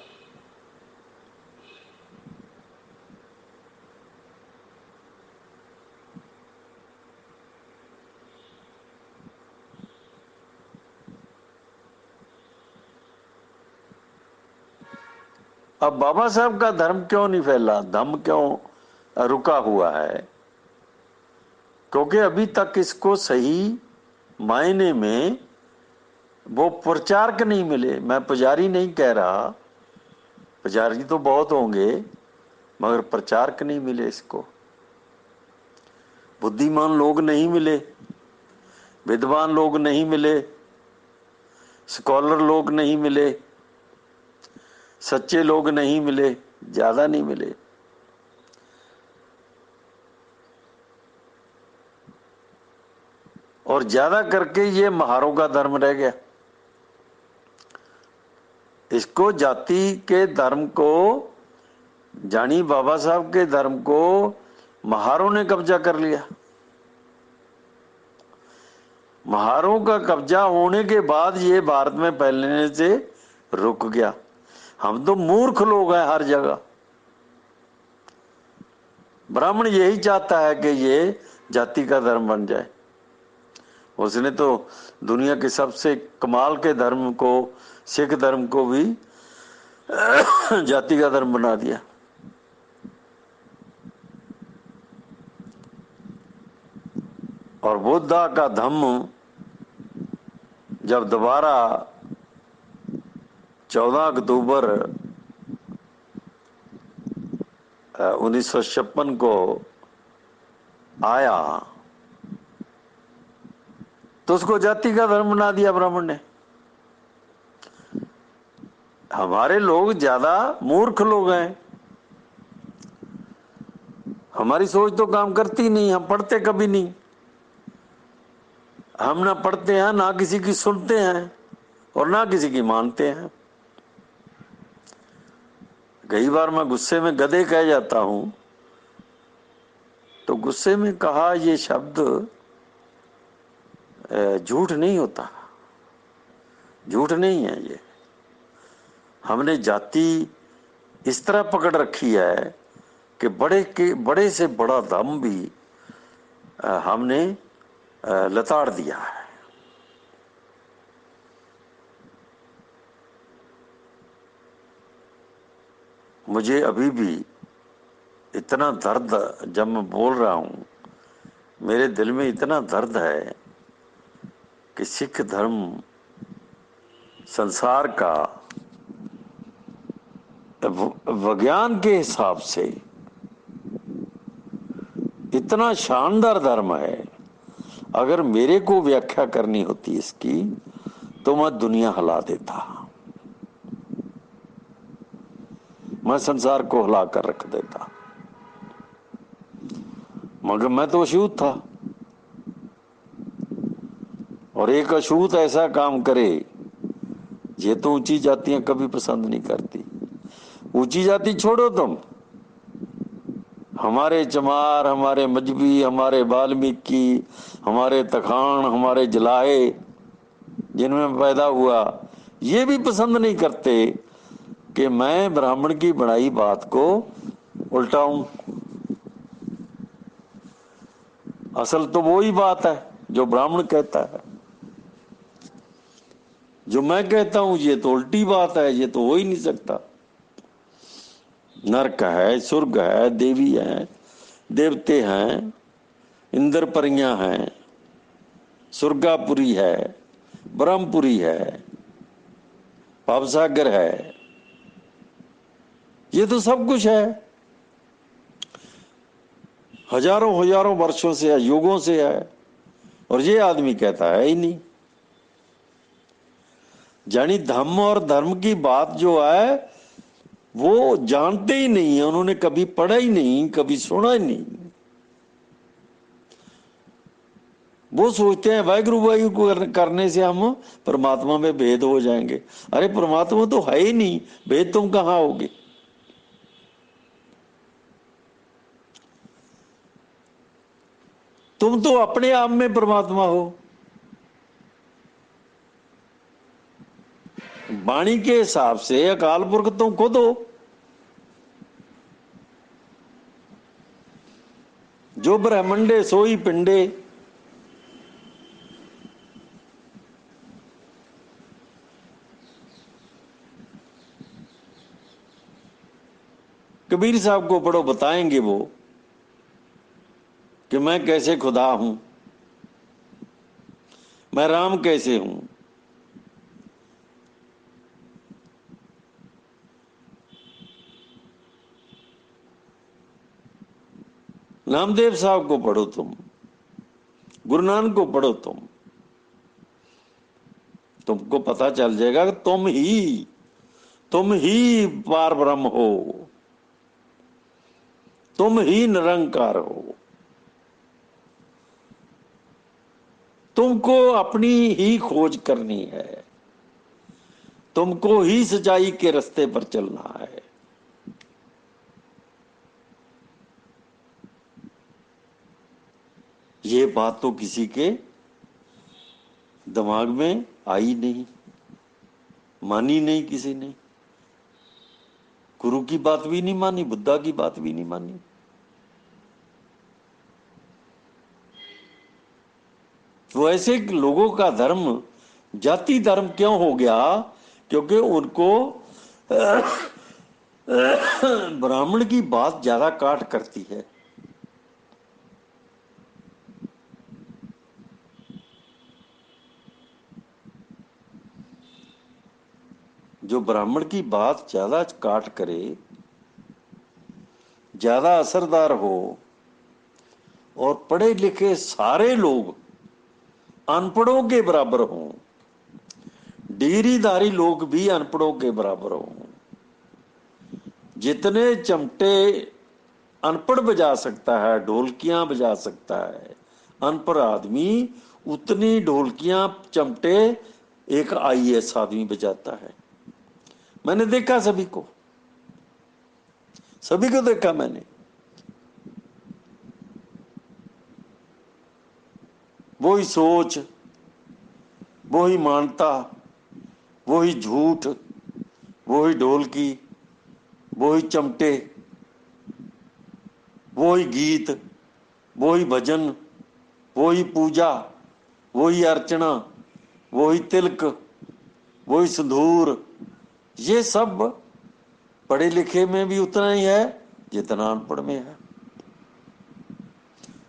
अब बाबा साहब का धर्म क्यों नहीं फैला, धम्म क्यों रुका हुआ है? क्योंकि अभी तक इसको सही मायने में वो प्रचारक नहीं मिले। मैं पुजारी नहीं कह रहा, पुजारी तो बहुत होंगे, मगर प्रचारक नहीं मिले इसको। बुद्धिमान लोग नहीं मिले, विद्वान लोग नहीं मिले, स्कॉलर लोग नहीं मिले, सच्चे लोग नहीं मिले, ज्यादा नहीं मिले। और ज्यादा करके ये महारों का धर्म रह गया। इसको जाति के धर्म को, जानी बाबा साहब के धर्म को महारों ने कब्जा कर लिया। महारों का कब्जा होने के बाद ये भारत में फैलने से रुक गया। हम तो मूर्ख लोग हैं हर जगह। ब्राह्मण यही चाहता है कि ये जाति का धर्म बन जाए। उसने तो दुनिया के सबसे कमाल के धर्म को, सिख धर्म को भी जाति का धर्म बना दिया। और बुद्धा का धम्म जब दोबारा 14 अक्टूबर 1956 को आया तो उसको जाति का धर्म बना दिया ब्राह्मण ने। हमारे लोग ज्यादा मूर्ख लोग हैं, हमारी सोच तो काम करती नहीं, हम पढ़ते कभी नहीं, हम ना पढ़ते हैं ना किसी की सुनते हैं और ना किसी की मानते हैं। कई बार मैं गुस्से में गधे कह जाता हूं तो गुस्से में कहा ये शब्द झूठ नहीं होता, झूठ नहीं है ये। हमने जाति इस तरह पकड़ रखी है कि बड़े से बड़ा धर्म भी हमने लताड़ दिया है। मुझे अभी भी इतना दर्द, जब मैं बोल रहा हूं मेरे दिल में इतना दर्द है कि सिख धर्म संसार का विज्ञान के हिसाब से इतना शानदार धर्म है। अगर मेरे को व्याख्या करनी होती इसकी तो मैं दुनिया हिला देता, मैं संसार को हिला कर रख देता, मगर मैं तो अछूत था। और एक अछूत ऐसा काम करे, ये तो ऊंची जातियां कभी पसंद नहीं करती। ऊंची जाति छोड़ो तुम, हमारे चमार, हमारे मजबी, हमारे वाल्मीकि, हमारे तखान, हमारे जलाहे जिनमें पैदा हुआ, ये भी पसंद नहीं करते कि मैं ब्राह्मण की बनाई बात को उल्टाऊं। असल तो वो ही बात है जो ब्राह्मण कहता है, जो मैं कहता हूं ये तो उल्टी बात है, ये तो हो ही नहीं सकता। नरक है, स्वर्ग है, देवी है, देवते हैं, इंद्र परियां हैं, स्वर्गापुरी है, ब्रह्मपुरी है, भवसागर है, ये तो सब कुछ है। हजारों हजारों वर्षों से है, युगों से है, और ये आदमी कहता है ही नहीं। जानी धम्म और धर्म की बात जो है वो जानते ही नहीं है, उन्होंने कभी पढ़ा ही नहीं, कभी सुना ही नहीं। वो सोचते हैं वाहिगुरु वाहिगुरु करने से हम परमात्मा में भेद हो जाएंगे। अरे परमात्मा तो है ही नहीं, भेद तुम कहां होगे? तुम तो अपने आप में परमात्मा हो। वाणी के हिसाब से अकाल पुरख तुम खुद हो। जो ब्रह्मंडे सोई पिंडे, कबीर साहब को पढ़ो, बताएंगे वो कि मैं कैसे खुदा हूं, मैं राम कैसे हूं। नामदेव साहब को पढ़ो तुम, गुरु नानक को पढ़ो तुमको पता चल जाएगा कि तुम ही पार ब्रह्म हो, तुम ही निरंकार हो। तुमको अपनी ही खोज करनी है, तुमको ही सच्चाई के रास्ते पर चलना है। ये बात तो किसी के दिमाग में आई नहीं, मानी नहीं किसी ने। गुरु की बात भी नहीं मानी, बुद्धा की बात भी नहीं मानी। तो ऐसे लोगों का धर्म जाति धर्म क्यों हो गया? क्योंकि उनको ब्राह्मण की बात ज्यादा काट करती है। जो ब्राह्मण की बात ज्यादा काट करे, ज्यादा असरदार हो, और पढ़े लिखे सारे लोग अनपढ़ों के बराबर हों, डिग्रीधारी लोग भी अनपढ़ों के बराबर हों, जितने चमटे अनपढ़ बजा सकता है, ढोलकियां बजा सकता है अनपढ़ आदमी, उतनी ढोलकियां चमटे एक आईएएस आदमी बजाता है। मैंने देखा सभी को देखा मैंने। वही सोच, वही मानता, वही झूठ, वही ढोलकी, वही चमटे, वही गीत, वही भजन, वही पूजा, वही अर्चना, वही तिलक, वही सिंदूर। ये सब पढ़े लिखे में भी उतना ही है जितना अनपढ़ में है।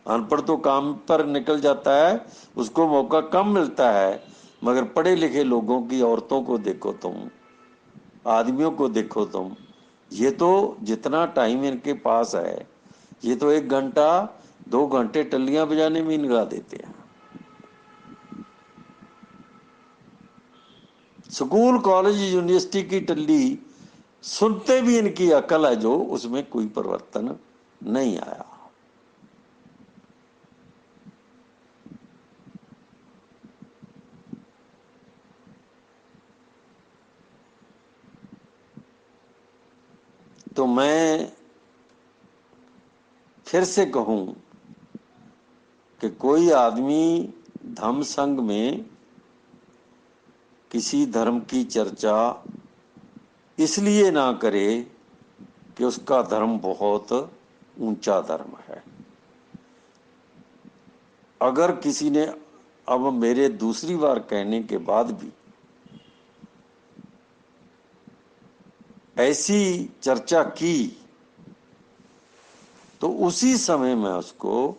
अनपढ़ तो काम पर निकल जाता है, उसको मौका कम मिलता है, मगर पढ़े लिखे लोगों की, औरतों को देखो तुम, आदमियों को देखो तुम, ये तो जितना टाइम इनके पास है, ये तो 1 घंटा 2 घंटे टल्लियां बजाने में निकाल देते हैं। स्कूल कॉलेज यूनिवर्सिटी की टल्ली सुनते भी इनकी अकल है, जो उसमें कोई परिवर्तन नहीं आया। तो मैं फिर से कहूं कि कोई आदमी धम्म संघ में किसी धर्म की चर्चा इसलिए ना करे कि उसका धर्म बहुत ऊंचा धर्म है। अगर किसी ने अब मेरे दूसरी बार कहने के बाद भी ऐसी चर्चा की, तो उसी समय मैं उसको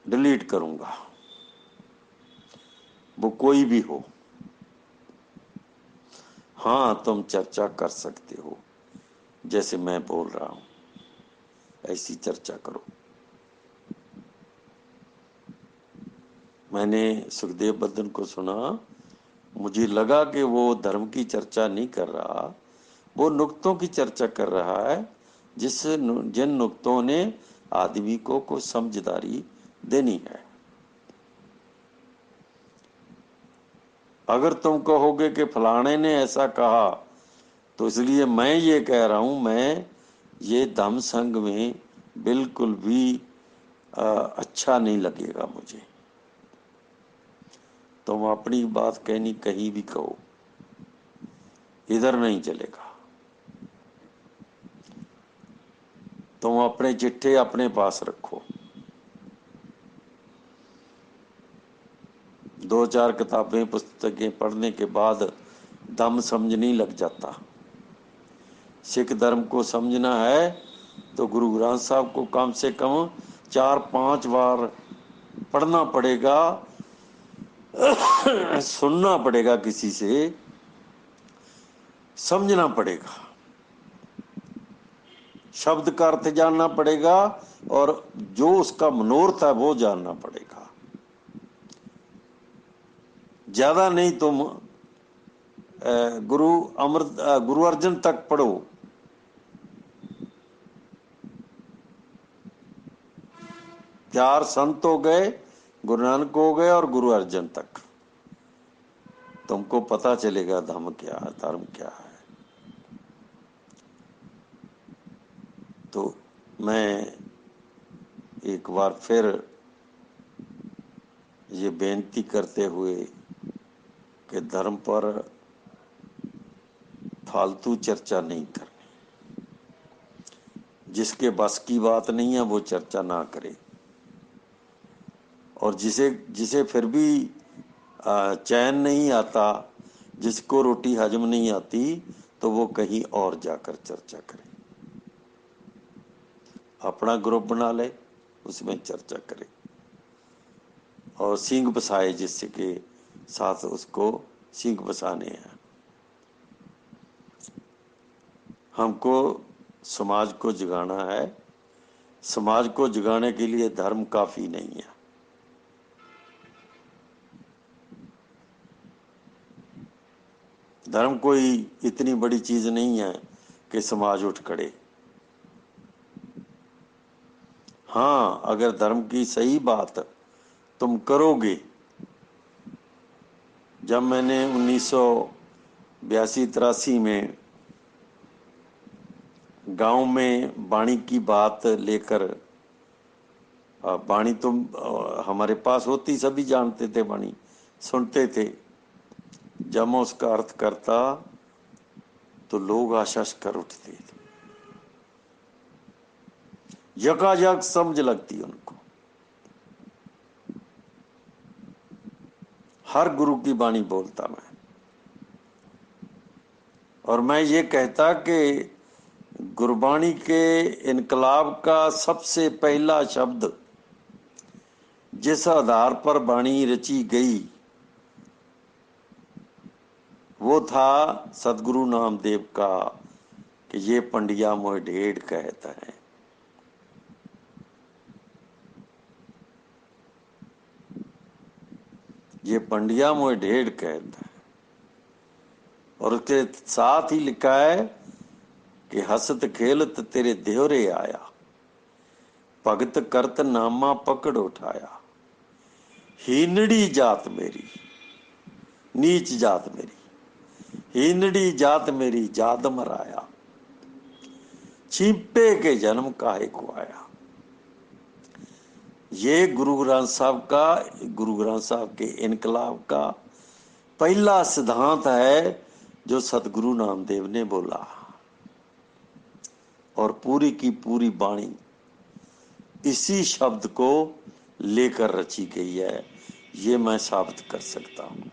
डिलीट करूंगा, वो कोई भी हो। हां, तुम चर्चा कर सकते हो, जैसे मैं बोल रहा हूं ऐसी चर्चा करो। मैंने सुखदेव बदन को सुना, मुझे लगा कि वो धर्म की चर्चा नहीं कर रहा, वो नुक्तों की चर्चा कर रहा है, जिन नुक्तों ने आदमी को कुछ समझदारी देनी है। अगर तुम कहोगे कि फलाने ने ऐसा कहा, तो इसलिए मैं ये कह रहा हूं, मैं ये धम्म संघ में बिल्कुल भी अच्छा नहीं लगेगा मुझे। तुम अपनी बात कहनी कहीं भी कहो, इधर नहीं चलेगा। तुम अपने चिट्ठे अपने पास रखो, 2-4 किताबें पुस्तकें पढ़ने के बाद दम समझने लग जाता। सिख धर्म को समझना है तो गुरु ग्रंथ साहब को कम से कम 4-5 बार पढ़ना पड़ेगा, सुनना पड़ेगा, किसी से समझना पड़ेगा, शब्द का अर्थ जानना पड़ेगा, और जो उसका मनोर्थ है वो जानना पड़ेगा। ज्यादा नहीं, तुम गुरु अर्जन तक पढ़ो, चार संत हो गए, गुरु नानक हो गए, और गुरु अर्जन तक तुमको पता चलेगा धर्म क्या है, धर्म क्या है। तो मैं एक बार फिर ये बेनती करते हुए कि धर्म पर फालतू चर्चा नहीं करनी, जिसके बस की बात नहीं है वो चर्चा ना करे, और जिसे फिर भी चैन नहीं आता, जिसको रोटी हजम नहीं आती, तो वो कहीं और जाकर चर्चा करे, अपना ग्रुप बना ले, उसमें चर्चा करे और सींग बसाए, जिससे के साथ उसको सींग बसाने हैं। हमको समाज को जगाना है। समाज को जगाने के लिए धर्म काफी नहीं है। धर्म कोई इतनी बड़ी चीज नहीं है कि समाज उठ खड़े। हाँ, अगर धर्म की सही बात तुम करोगे। जब मैंने 1982-83 में गांव में वाणी की बात लेकर, वाणी तुम हमारे पास होती, सभी जानते थे, वाणी सुनते थे। जब मैं उसका अर्थ करता तो लोग आशाश कर उठते थे, यकायक समझ लगती उनको। हर गुरु की वाणी बोलता मैं, और मैं ये कहता कि गुरबाणी के इनकलाब का सबसे पहला शब्द जिस आधार पर वाणी रची गई वो था सदगुरु नामदेव का कि ये पंडिया मोह ढेड़ कहता है। ये पंडिया मोह ढेड़ कहता है, और उसके साथ ही लिखा है कि हसत खेलत तेरे देहरे आया, भगत करत नामा पकड़ उठाया, हीनड़ी जात मेरी, नीच जात मेरी, हीनड़ी जात मेरी जात मराया, छिपे के जन्म काहे को आया। ये गुरु ग्रंथ साहब के इनकलाब का पहला सिद्धांत है जो सतगुरु नामदेव ने बोला, और पूरी की पूरी वाणी इसी शब्द को लेकर रची गई है। ये मैं साबित कर सकता हूं।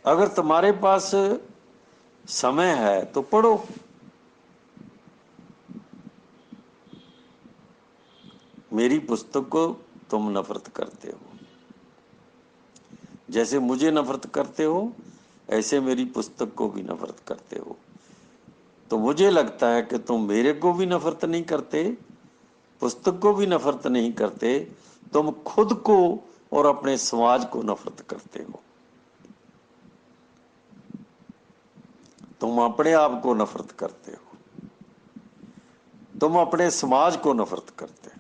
अगर तुम्हारे पास समय है तो पढ़ो। मेरी पुस्तक को तुम नफरत करते हो, जैसे मुझे नफरत करते हो ऐसे मेरी पुस्तक को भी नफरत करते हो। तो मुझे लगता है कि तुम मेरे को भी नफरत नहीं करते, पुस्तक को भी नफरत नहीं करते, तुम खुद को और अपने समाज को नफरत करते हो। तुम अपने आप को नफरत करते हो, तुम अपने समाज को नफरत करते हो।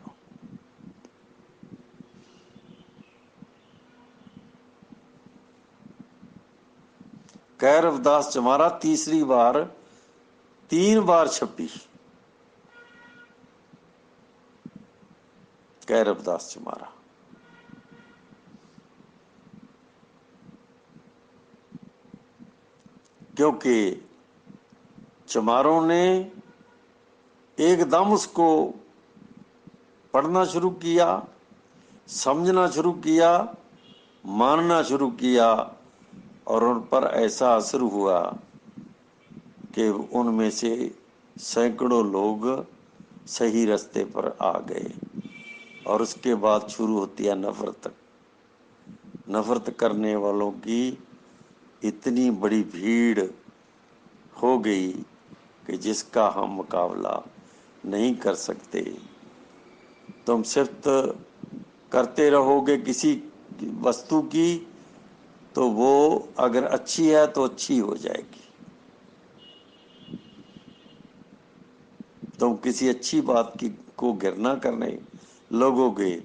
कै रविदास चमारा तीसरी बार 3 बार छपी। कै रविदास चमारा क्योंकि चमारों ने एकदम उसको पढ़ना शुरू किया, समझना शुरू किया, मानना शुरू किया, और उन पर ऐसा असर हुआ कि उनमें से सैकड़ों लोग सही रास्ते पर आ गए। और उसके बाद शुरू होती है नफरत। नफरत करने वालों की इतनी बड़ी भीड़ हो गई कि जिसका हम मुकाबला नहीं कर सकते। तुम सिर्फ करते रहोगे किसी वस्तु की, तो वो अगर अच्छी है तो अच्छी हो जाएगी। तुम किसी अच्छी बात की को घृणा करने लगोगे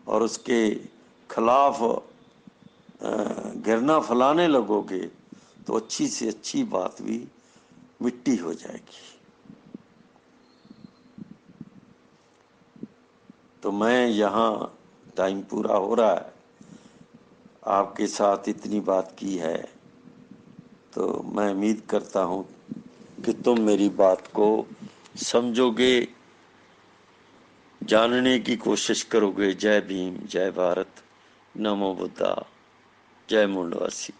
और उसके खिलाफ घृणा फैलाने लगोगे, तो अच्छी से अच्छी बात भी मिट्टी हो जाएगी। तो मैं यहाँ, टाइम पूरा हो रहा है, आपके साथ इतनी बात की है, तो मैं उम्मीद करता हूँ कि तुम मेरी बात को समझोगे, जानने की कोशिश करोगे। जय भीम, जय भारत, नमो बुद्धा, जय मुंडवासी।